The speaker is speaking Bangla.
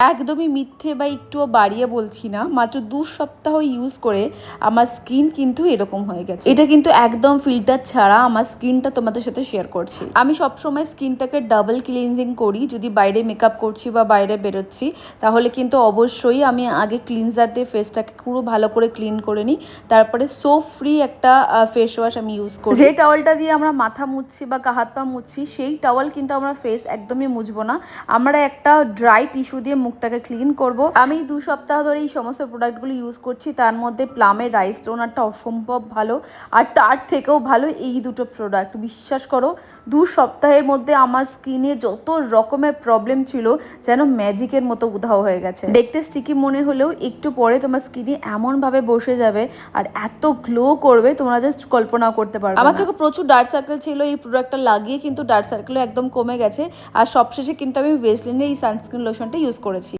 একদমই মিথ্যে বা একটুও বাড়িয়ে বলছি না, মাত্র 2 সপ্তাহ ইউজ করে আমার স্কিন কিন্তু এরকম হয়ে গেছে। এটা কিন্তু একদম ফিল্টার ছাড়া আমার স্কিনটা তোমাদের সাথে শেয়ার করছি। আমি সবসময় স্কিনটাকে ডাবল ক্লিনজিং করি, যদি বাইরে মেকআপ করছি বা বাইরে বেরোচ্ছি তাহলে কিন্তু অবশ্যই আমি আগে ক্লিনজার দিয়ে ফেসটাকে পুরো ভালো করে ক্লিন করে নিই, তারপরে সোপ ফ্রি একটা ফেস ওয়াশ আমি ইউজ করি। যে টাওয়ালটা দিয়ে আমরা মাথা মুছছি বা হাত পা মুছছি সেই টাওয়াল কিন্তু আমরা ফেস একদমই মুছবো না, আমরা একটা ড্রাই টিস্যু দিয়ে মুখটাকে ক্লিন করব। আমি 2 সপ্তাহ ধরে এই সমস্ত প্রোডাক্টগুলো ইউজ করছি, তার মধ্যে প্লামের রাইস টোনারটা অসম্ভব ভালো, আর তার থেকেও ভালো এই দুটো প্রোডাক্ট। বিশ্বাস করো 2 সপ্তাহের মধ্যে আমার স্কিনে যত রকমের প্রবলেম ছিল যেন ম্যাজিকের মতো উধাও হয়ে গেছে। দেখতে স্টিকি মনে হলেও একটু পরে তোমার স্কিনে এমনভাবে বসে যাবে আর এত গ্লো করবে তোমরা জাস্ট কল্পনাও করতে পারবে না। আমার চোখে প্রচুর ডার্ক সার্কেল ছিল, এই প্রোডাক্টটা লাগিয়ে কিন্তু ডার্ক সার্কেলও একদম কমে গেছে। আর সবশেষে কিন্তু আমি ভেসলিনের এই সানস্ক্রিন লোশনটা ইউজ করেছি।